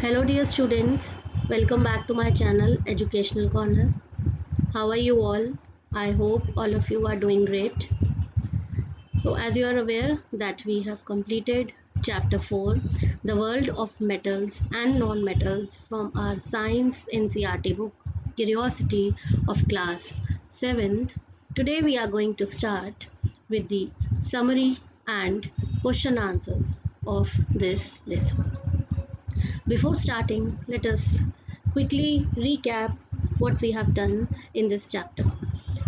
Hello dear students, welcome back to my channel Educational Corner. How are you all? I hope all of you are doing great. So as you are aware that we have completed chapter 4, the world of metals and non-metals from our science NCERT book Curiosity of class 7th. Today we are going to start with the summary and question answers of this lesson. Before starting, let us quickly recap what we have done in this chapter.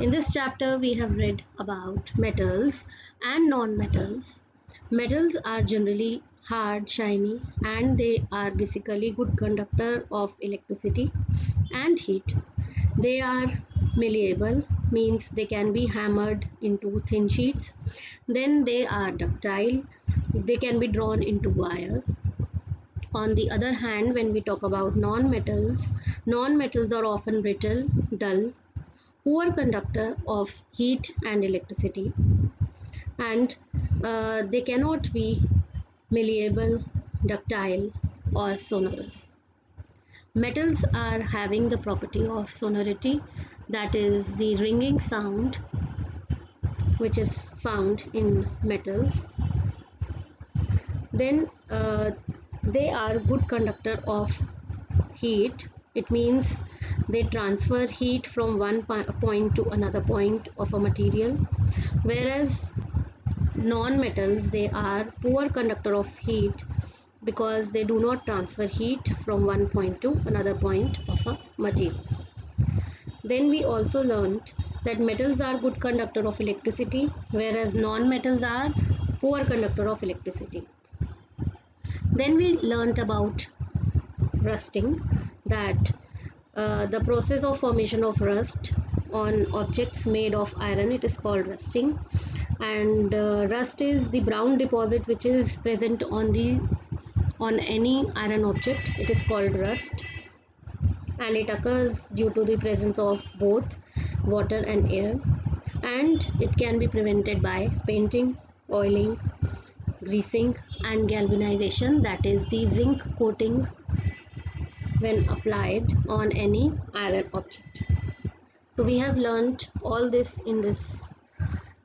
In this chapter, we have read about metals and non-metals. Metals are generally hard, shiny, and they are basically good conductor of electricity and heat. They are malleable, means they can be hammered into thin sheets. Then they are ductile, they can be drawn into wires. On the other hand, when we talk about non-metals are often brittle, dull, poor conductor of heat and electricity, and they cannot be malleable, ductile, or sonorous. Metals are having the property of sonority, that is the ringing sound which is found in metals. Then they are good conductor of heat. It means they transfer heat from one point to another point of a material, whereas non-metals, they are poor conductor of heat because they do not transfer heat from one point to another point of a material. Then we also learned that metals are good conductor of electricity, whereas non-metals are poor conductor of electricity. Then we learned about rusting, that the process of formation of rust on objects made of iron, it is called rusting. And rust is the brown deposit which is present on any iron object. It is called rust, and it occurs due to the presence of both water and air, and it can be prevented by painting, oiling, greasing, and galvanization, that is the zinc coating when applied on any iron object. So we have learned all this in this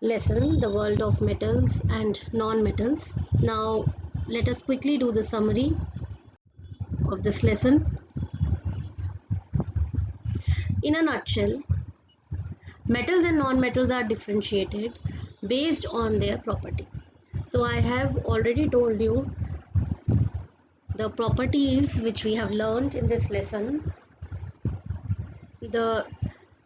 lesson, the world of metals and non-metals. Now let us quickly do the summary of this lesson. In a nutshell, metals and non-metals are differentiated based on their property. So I have already told you the properties which we have learned in this lesson. The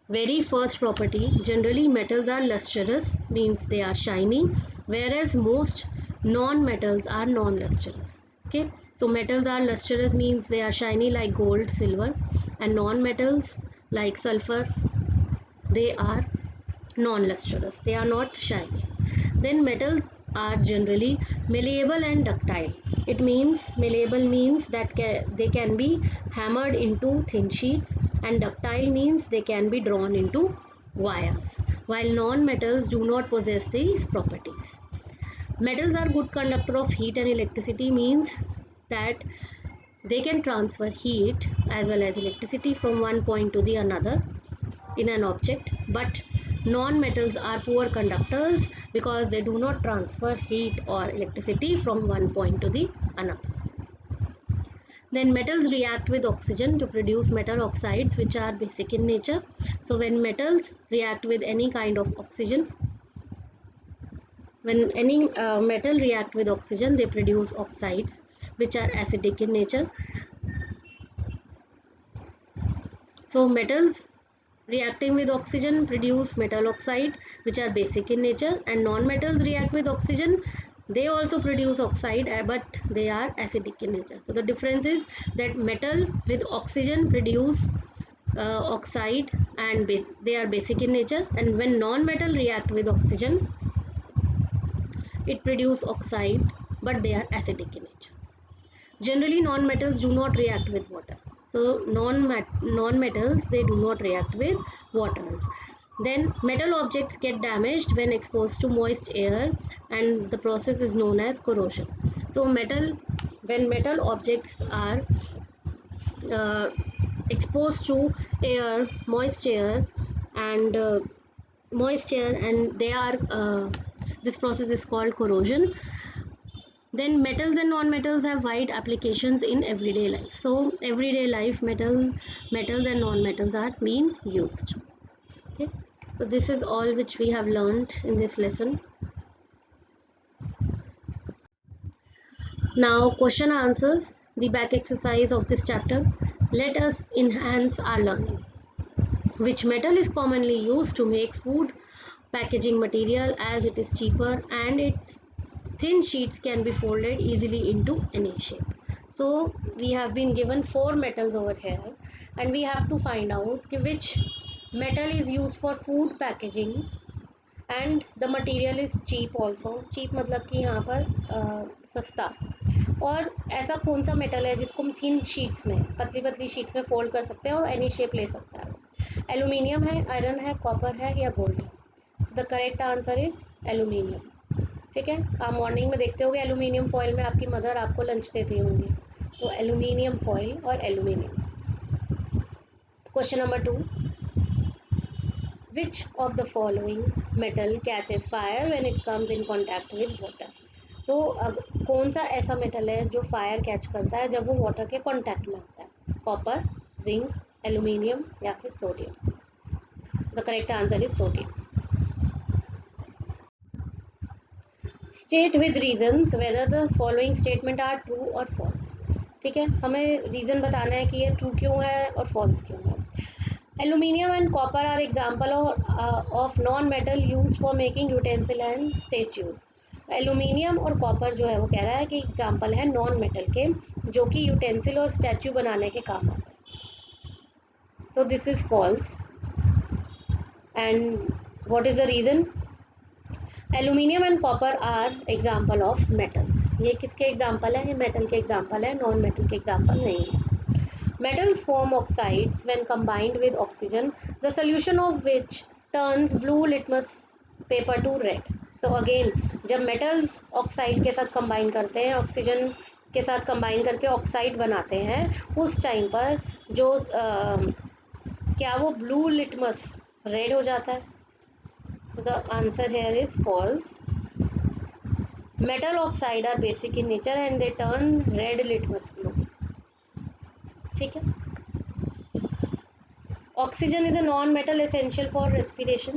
very first property, generally metals are lustrous, means they are shiny, whereas most non-metals are non-lustrous. Okay, so metals are lustrous means they are shiny like gold, silver, and non-metals like sulfur, they are non-lustrous, they are not shiny. Then metals are generally malleable and ductile. It means malleable means that they can be hammered into thin sheets, and ductile means they can be drawn into wires, while non-metals do not possess these properties. Metals are good conductor of heat and electricity, means that they can transfer heat as well as electricity from one point to the another in an object, but non-metals are poor conductors because they do not transfer heat or electricity from one point to the another. Then metals react with oxygen to produce metal oxides, which are basic in nature. So when metals react with any kind of oxygen, when any metal react with oxygen, they produce oxides which are acidic in nature. So metals reacting with oxygen produce metal oxide which are basic in nature, and non-metals react with oxygen, they also produce oxide but they are acidic in nature. So the difference is that metal with oxygen produce oxide and they are basic in nature, and when non-metal react with oxygen, it produce oxide but they are acidic in nature. Generally non-metals do not react with water. So non-metals, they do not react with waters. Then metal objects get damaged when exposed to moist air, and the process is known as corrosion. So when metal objects are exposed to air, and they are this process is called corrosion. Then metals and non-metals have wide applications in everyday life. So everyday life, metals and non-metals are being used. Okay, so this is all which we have learned in this lesson. Now question answers, the back exercise of this chapter. Let us enhance our learning. Which metal is commonly used to make food packaging material, as it is cheaper and its thin sheets can be folded easily into any shape? So we have been given 4 metals over here and we have to find out which metal is used for food packaging and the material is cheap also. cheap मतलब कि यहाँ पर सस्ता, और ऐसा कौन सा metal है जिसको हम थिन शीट्स में, पतली पतली शीट्स में फोल्ड कर सकते हैं और एनी शेप ले सकता है? एल्यूमिनियम है, आयरन है, कॉपर है या गोल्ड है? So the correct answer is aluminium. ठीक है, आप मॉर्निंग में देखते होंगे एल्यूमिनियम फॉइल में आपकी मदर आपको लंच देती होंगी, तो एल्यूमिनियम फॉइल और aluminium. Question number 2, which of the following metal catches fire when it comes in contact with water? तो अब कौन सा ऐसा मेटल है जो फायर कैच करता है जब वो वाटर के कांटेक्ट में आता है? कॉपर, जिंक, एल्यूमिनियम या फिर sodium? The correct answer is sodium. State with reasons whether the following statement are true or false. ठीक है, हमें रीजन बताना है कि ये ट्रू क्यों है और फॉल्स क्यों है. Aluminium and copper are example of non-metal used for making utensil and statues. Aluminium और कॉपर जो है वो कह रहा है कि एग्जाम्पल है नॉन मेटल के जो कि यूटेंसिल और स्टैचू बनाने के काम आते हैं. तो this is false. And what is the reason? Aluminium and copper are example of metals. ये किसके एग्जाम्पल है? ये मेटल के एग्जाम्पल है, नॉन मेटल के एग्जाम्पल नहीं है. Metals form oxides when combined with oxygen, the solution of which turns blue litmus paper to red. So again, जब metals oxide के साथ combine करते हैं, ऑक्सीजन के साथ combine करके ऑक्साइड बनाते हैं, उस टाइम पर जो क्या वो blue litmus red हो जाता है? So the answer here is false. Metal oxide are basic in nature and they turn red litmus blue. ठीक है. Oxygen is a non-metal essential for respiration.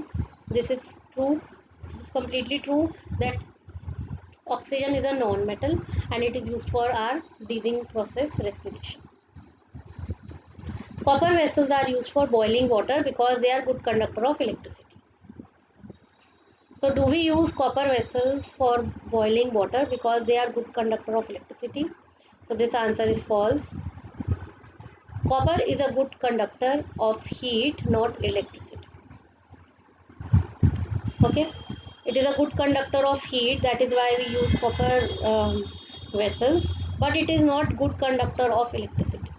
This is true. This is completely true that oxygen is a non-metal and it is used for our breathing process, respiration. Copper vessels are used for boiling water because they are good conductor of electricity. So do we use copper vessels for boiling water because they are good conductor of electricity? So this answer is false. Copper is a good conductor of heat, not electricity. Okay, it is a good conductor of heat, that is why we use copper vessels, but it is not good conductor of electricity.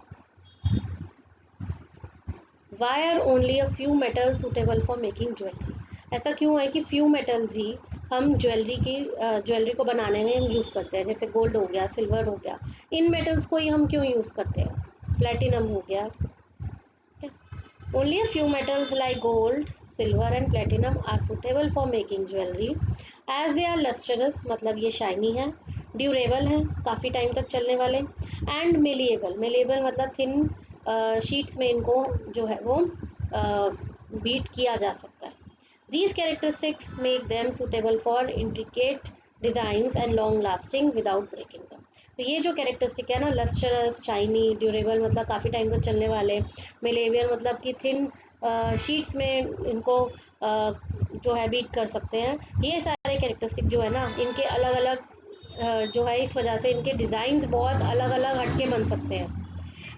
Why are only a few metals suitable for making jewelry? ऐसा क्यों है कि few metals ही हम jewellery को बनाने में हम use करते हैं? जैसे गोल्ड हो गया, सिल्वर हो गया, इन मेटल्स को ही हम क्यों यूज़ करते हैं? प्लेटिनम हो गया. Only a few metals like gold, silver and platinum are suitable for making jewelry as they are lustrous, मतलब ये शाइनी है, ड्यूरेबल है, काफ़ी टाइम तक चलने वाले, एंड मेलिएबल. मेलिएबल मतलब थिन शीट्स में इनको जो है वो बीट किया जा सकता है. These characteristics make them suitable for intricate designs and long lasting without breaking them. तो ये जो कैरेक्टरिस्टिक है ना, लस्टरस, शाइनी, ड्यूरेबल मतलब काफ़ी टाइम तक चलने वाले, मेलेवियर मतलब कि थिन शीट्स में इनको जो है बीट कर सकते हैं, ये सारे कैरेक्टरिस्टिक जो है ना इनके अलग अलग जो है इस वजह से इनके डिज़ाइंस बहुत अलग अलग हटके बन सकते हैं.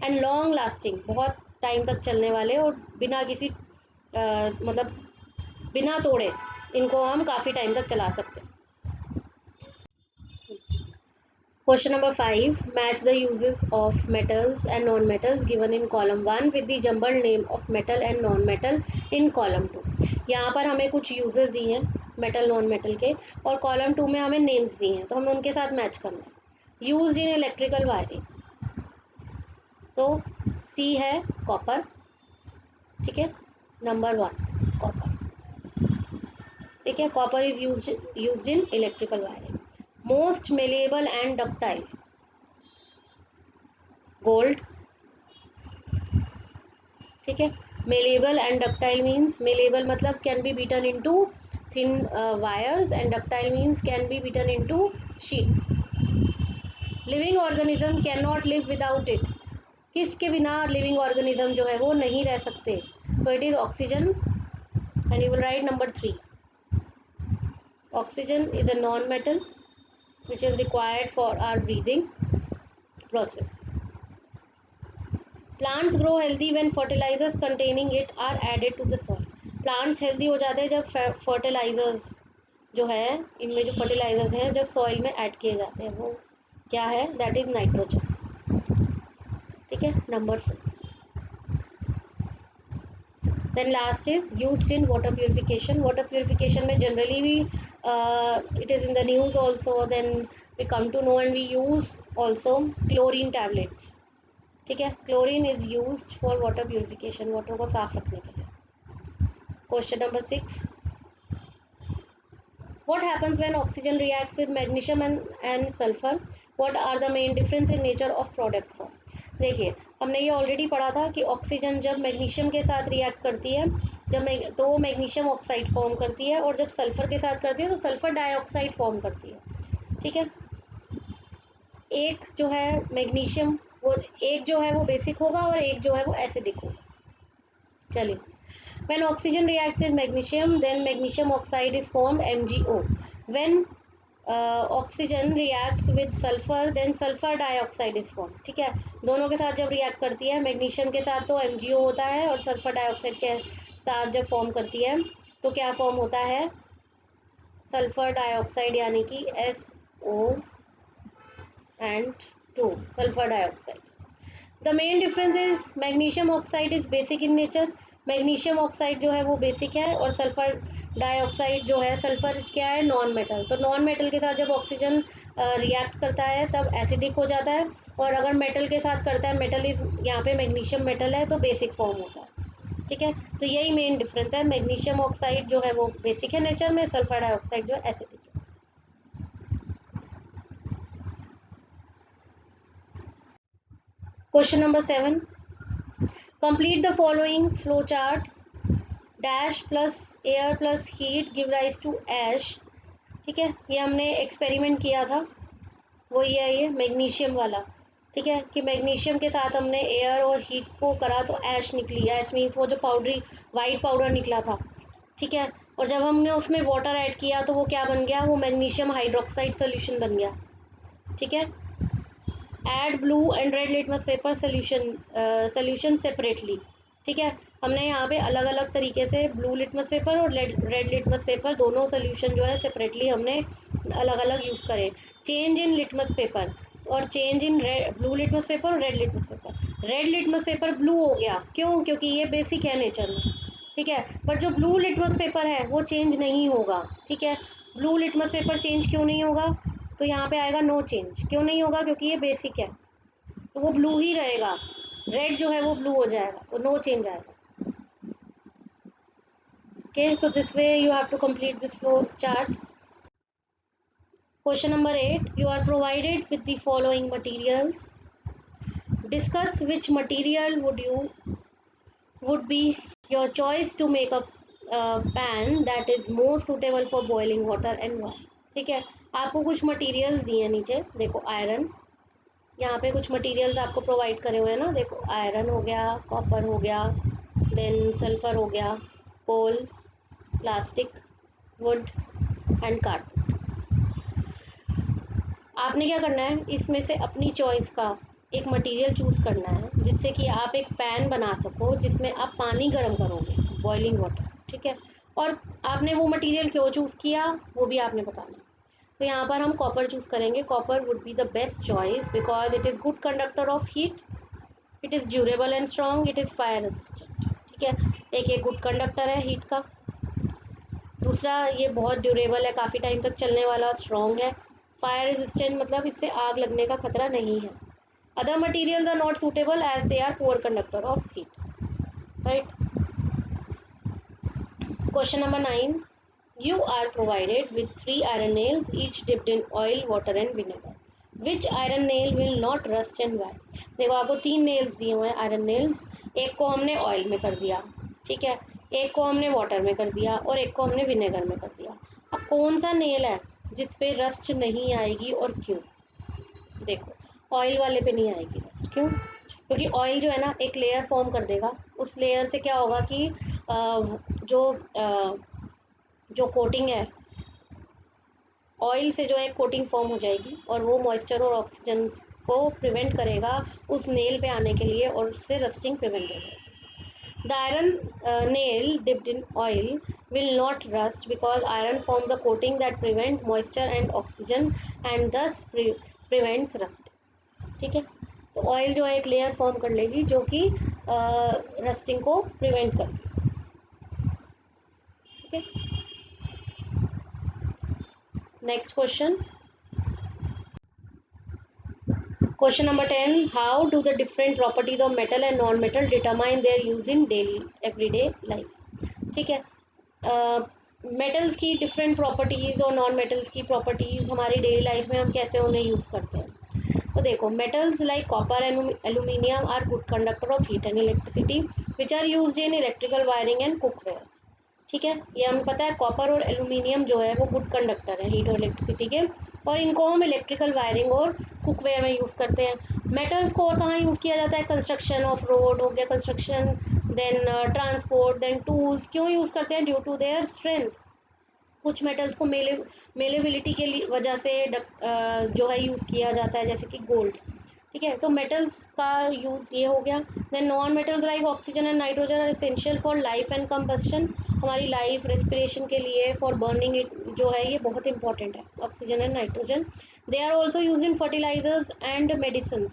एंड लॉन्ग लास्टिंग, बहुत टाइम तक चलने वाले और बिना किसी मतलब बिना तोड़े इनको हम काफ़ी टाइम तक चला सकते हैं. Question number 5. Match the uses of metals and non-metals given in column 1 with the jumbled name of metal and non-metal in column 2. यहाँ पर हमें कुछ uses दिए हैं metal non-metal के और column 2 में हमें names दिए हैं, तो हमें उनके साथ match करना है. Used in electrical wiring. तो सी है कॉपर, ठीक है, नंबर 1 कॉपर, ठीक है। Copper is used in electrical wiring. Most malleable and ductile, gold, ठीक है। Malleable and ductile means, malleable मतलब can be beaten into thin wires and ductile means can be beaten into sheets. Living organism can not live without it, किसके बिना living organism जो है वो नहीं रह सकते, so it is oxygen and you will write number 3। Oxygen is a non metal which is required for our breathing process. Plants grow healthy when fertilizers containing it are added to the soil. Plants healthy हो जाते हैं जब fertilizers जो है, इनमें जो fertilizers हैं जब soil में add किए जाते हैं, वो क्या है, that is nitrogen, ठीक है, number 4. Then last is used in water purification. Water purification में generally we it is in the news also, then we come to know and we use also chlorine tablets, ठीक है। Chlorine is used for water purification, water को साफ रखने के लिए। Question number 6, what happens when oxygen reacts with magnesium and sulphur, what are the main difference in nature of product form. देखिए, हमने ये ऑलरेडी पढ़ा था कि ऑक्सीजन जब मैग्नीशियम के साथ रिएक्ट करती है तो वो मैग्नीशियम ऑक्साइड फॉर्म करती है, और जब सल्फर के साथ करती है तो सल्फर डाइऑक्साइड फॉर्म करती है, ठीक है। एक जो है मैग्नीशियम, वो एक जो है वो बेसिक होगा और एक जो है वो एसिडिक होगा। चलिए, when oxygen reacts with magnesium then magnesium oxide is formed MgO. when oxygen reacts with sulfur then sulfur dioxide is formed, ठीक है। दोनों के साथ जब रिएक्ट करती है मैग्नीशियम के साथ तो MgO होता है, और सल्फर डाइऑक्साइड के साथ जब फॉर्म करती है तो क्या फॉर्म होता है, सल्फर डाइऑक्साइड, यानी कि SO and 2 sulfur dioxide. The main difference is magnesium oxide is basic in nature. Magnesium oxide जो है वो बेसिक है, और सल्फर डाइऑक्साइड जो है, सल्फर क्या है, नॉन मेटल। तो नॉन मेटल के साथ जब ऑक्सीजन रिएक्ट करता है तब एसिडिक हो जाता है, और अगर मेटल के साथ करता है, मेटल इज यहाँ पे मैग्नीशियम मेटल है तो बेसिक फॉर्म होता है, ठीक है। तो यही मेन डिफरेंस है, मैग्नीशियम ऑक्साइड जो है वो बेसिक है नेचर में, सल्फर डाइऑक्साइड जो है एसिडिक है। Question number 7, complete the following flow chart. Dash plus air plus heat give rise to ash, ठीक है। ये हमने एक्सपेरिमेंट किया था, वो ये है ये मैग्नीशियम वाला, ठीक है, कि मैग्नीशियम के साथ हमने एयर और हीट को करा तो ऐश निकली। ऐश मीन्स वो जो पाउडरी वाइट पाउडर निकला था, ठीक है। और जब हमने उसमें वाटर ऐड किया तो वो क्या बन गया, वो मैग्नीशियम हाइड्रोक्साइड सोल्यूशन बन गया, ठीक है। Add blue and red litmus paper solution separately, ठीक है। हमने यहाँ पे अलग अलग तरीके से ब्लू लिटमस पेपर और रेड लिटमस पेपर दोनों सोल्यूशन जो है सेपरेटली हमने अलग अलग यूज़ करे। चेंज इन लिटमस पेपर और change in blue litmus paper और red litmus paper. Red litmus paper blue हो गया, क्यों, क्योंकि ये बेसिक है नेचर में, ठीक है। बट जो ब्लू लिटमस पेपर है वो चेंज नहीं होगा, ठीक है। ब्लू लिटमस पेपर चेंज क्यों नहीं होगा, तो यहाँ पे आएगा नो चेंज। क्यों नहीं होगा, क्योंकि ये बेसिक है तो वो ब्लू ही रहेगा। रेड जो है वो ब्लू हो जाएगा, तो नो चेंज आएगा। Okay, so this way you have to complete this flow chart. Question number 8, you are provided with the following materials. Discuss which material would be your choice to make a pan that is more suitable for boiling water and why, ठीक है। आपको कुछ materials दिए हैं नीचे, देखो iron, यहाँ पे कुछ मटेरियल्स आपको प्रोवाइड करे हुए हैं ना, देखो आयरन हो गया, कॉपर हो गया, देन सल्फर हो गया, कोल, प्लास्टिक, वुड एंड कार्बन। आपने क्या करना है, इसमें से अपनी चॉइस का एक मटेरियल चूज़ करना है जिससे कि आप एक पैन बना सको जिसमें आप पानी गर्म करोगे, बॉइलिंग वाटर, ठीक है। और आपने वो मटेरियल क्यों चूज़ किया वो भी आपने बताना। तो यहाँ पर हम कॉपर चूज़ करेंगे। Copper would be the best choice because it is good conductor of heat, it is durable and strong, it is fire resistant, ठीक है। एक गुड कंडक्टर है हीट का, दूसरा ये बहुत ड्यूरेबल है, काफ़ी टाइम तक चलने वाला, स्ट्रॉन्ग है, फायर रेजिस्टेंट मतलब इससे आग लगने का खतरा नहीं है, Other materials are not suitable as they are poor conductor of heat, right? Question number 9. You are provided with 3 iron nails, each dipped in oil, water and vinegar. Which iron nail will not rust and why? देखो आपको 3 nails दिए हुए हैं, iron nails. एक को हमने oil में कर दिया, ठीक है, एक को हमने वाटर में कर दिया और एक को हमने विनेगर में कर दिया. अब कौन सा नेल है जिस पे रस्ट नहीं आएगी और क्यों? देखो ऑयल वाले पे नहीं आएगी रस्ट. क्यों? क्योंकि ऑयल जो है ना एक लेयर फॉर्म कर देगा. उस लेयर से क्या होगा कि जो जो कोटिंग है, ऑयल से जो है कोटिंग फॉर्म हो जाएगी और वो मॉइस्चर और ऑक्सीजन को प्रिवेंट करेगा उस नेल पे आने के लिए और उससे रस्टिंग प्रिवेंट हो जाएगी. The iron nail dipped in oil will not rust because iron forms a coating that prevent moisture and oxygen and thus prevents rust. ठीक है, तो ऑयल जो है एक लेयर फॉर्म कर लेगी जो कि रस्टिंग को प्रिवेंट करेगी. ठीक है, next question. Question number 10. How do the different properties of metal and non-metal determine their use in daily everyday life? ठीक है, मेटल्स की डिफरेंट प्रॉपर्टीज़ और नॉन मेटल्स की प्रॉपर्टीज़ हमारी डेली लाइफ में हम कैसे उन्हें यूज़ करते हैं. तो देखो metals like copper and aluminium are good conductor of heat and electricity which are used in electrical wiring and cookwares. ठीक है, ये हमें पता है कॉपर और एल्यूमिनियम जो है वो गुड कंडक्टर है हीट और इलेक्ट्रिसिटी के, और इनको हम इलेक्ट्रिकल वायरिंग और कुकवेयर में यूज़ करते हैं. मेटल्स को और कहाँ यूज़ किया जाता है? कंस्ट्रक्शन ऑफ रोड हो गया, construction, then transport, then tools. क्यों यूज़ करते हैं? Due to their strength. कुछ मेटल्स को मेलेबिलिटी के वजह से जो है यूज़ किया जाता है, जैसे कि गोल्ड. ठीक है, तो मेटल्स का यूज़ ये हो गया. Then non metals like oxygen and nitrogen are essential for life and combustion. हमारी लाइफ रेस्पिरेशन के लिए, फॉर बर्निंग इट जो है ये बहुत इंपॉर्टेंट है, oxygen and nitrogen. They are also use in fertilisers and medicine.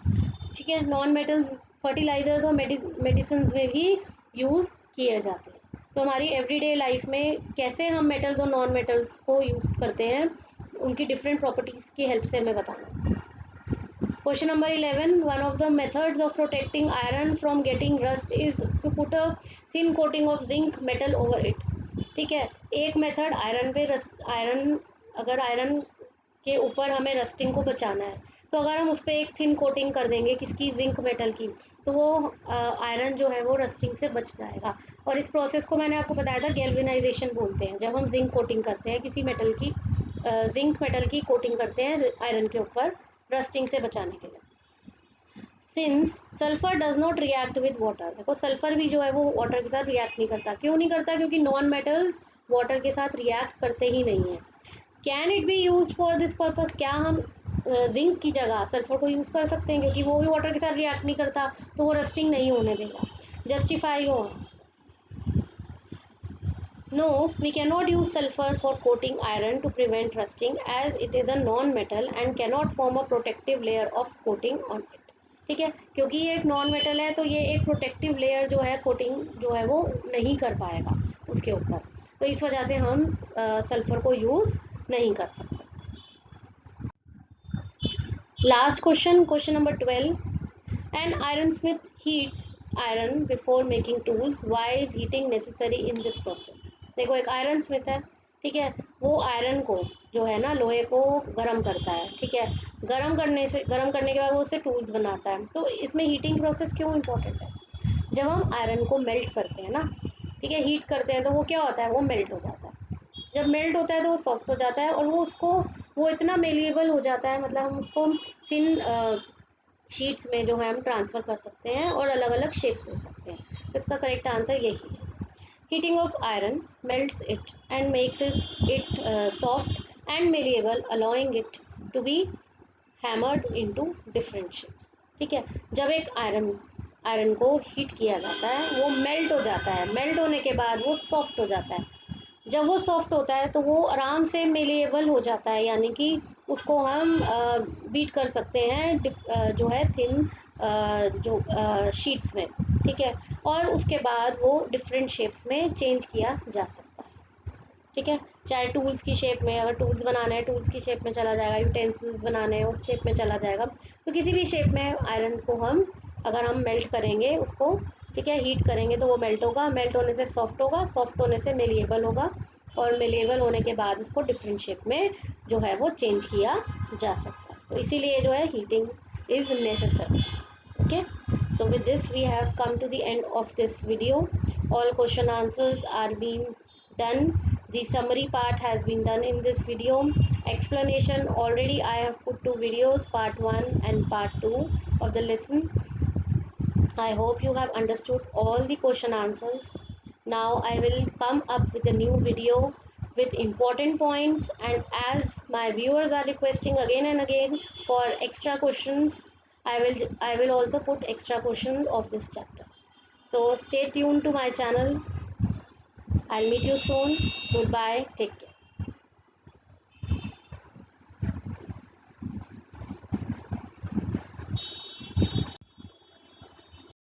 ठीक है, नॉन मेटल्स फर्टिलाइजर्स और मेडिसिन में भी यूज़ किए जाते हैं. तो हमारी एवरीडे लाइफ में कैसे हम मेटल्स और नॉन मेटल्स को यूज़ करते हैं, उनकी डिफरेंट प्रॉपर्टीज़ की हेल्प से हमें बताना. Question number 11. One of the methods of protecting iron from getting rust is to put a thin coating of zinc metal over it. ठीक है, एक मेथड आयरन पे आयरन, अगर आयरन के ऊपर हमें रस्टिंग को बचाना है तो अगर हम उस पर एक थिन कोटिंग कर देंगे किसकी, जिंक मेटल की, तो वो आयरन जो है वो रस्टिंग से बच जाएगा. और इस प्रोसेस को मैंने आपको बताया था गैल्वेनाइजेशन बोलते हैं. जब हम जिंक कोटिंग करते हैं किसी मेटल की, जिंक मेटल की कोटिंग करते हैं आयरन के ऊपर रस्टिंग से बचाने के लिए. Since sulphur does not react with water. देखो सल्फर भी जो है वो वाटर के साथ रिएक्ट नहीं करता. क्यों नहीं करता? क्योंकि नॉन मेटल्स वाटर के साथ रिएक्ट करते ही नहीं है. Can it be use for this purpose? क्या हम जिंक की जगह सल्फर को यूज़ कर सकते हैं? क्योंकि वो भी वाटर के साथ रिएक्ट नहीं करता तो वो रस्टिंग नहीं होने देगा. Justify your. No, we cannot use sulfur for coating iron to prevent rusting as it is a non-metal and cannot form a protective layer of coating on it. ठीक है, क्योंकि ये एक नॉन मेटल है तो ये एक प्रोटेक्टिव लेयर जो है, कोटिंग जो है वो नहीं कर पाएगा उसके ऊपर. तो इस वजह से हम सल्फर को यूज़ नहीं कर सकते. Last question, question number 12. An ironsmith heats iron before making tools. Why is heating necessary in this process? देखो एक आयरन स्मिथ है, ठीक है, वो आयरन को जो है ना लोहे को गर्म करता है. ठीक है, गर्म करने के बाद वो उससे टूल्स बनाता है. तो इसमें हीटिंग प्रोसेस क्यों इम्पोर्टेंट है? जब हम आयरन को मेल्ट करते हैं ना, ठीक है, हीट करते हैं तो वो क्या होता है? वो मेल्ट हो जाता है. जब मेल्ट होता है तो वो सॉफ्ट हो जाता है और वो इतना मेलिएबल हो जाता है, मतलब हम उसको थिन शीट्स में जो है हम ट्रांसफ़र कर सकते हैं और अलग अलग शेप्स ले सकते हैं. तो इसका करेक्ट आंसर यही है. Heating of iron melts it and makes it soft and malleable allowing it to be hammered into different shapes. ठीक है, जब एक आयरन को हीट किया जाता है वो मेल्ट हो जाता है. मेल्ट होने के बाद वो सॉफ्ट हो जाता है. जब वो सॉफ्ट होता है तो वो आराम से मेलिएबल हो जाता है, यानी कि उसको हम बीट कर सकते हैं जो है थिन जो शीट्स में. ठीक है, और उसके बाद वो डिफरेंट शेप्स में चेंज किया जा सकता है. ठीक है। चाहे टूल्स की शेप में, अगर टूल्स बनाना है टूल्स की शेप में चला जाएगा, यूटेंसिल्स बनाने हैं उस शेप में चला जाएगा। तो किसी भी शेप में आयरन को हम अगर हम मेल्ट करेंगे उसको, ठीक है, हीट करेंगे तो वो मेल्ट होगा, मेल्ट होने से सॉफ्ट होगा, सॉफ्ट होने से मेलिएबल होगा, और मेलिएबल होने के बाद उसको डिफरेंट शेप में जो है वो चेंज किया जा सकता है। तो इसीलिए जो है heating is necessary. Okay, so with this we have come to the end of this video. All question answers are being done. The summary part has been done in this video. Explanation already I have put two videos, part 1 and part 2 of the lesson. I hope you have understood all the question answers. Now I will come up with a new video with important points, and as my viewers are requesting again and again for extra questions, I will also put extra questions of this chapter. So stay tuned to my channel. I'll meet you soon. Goodbye. Take care.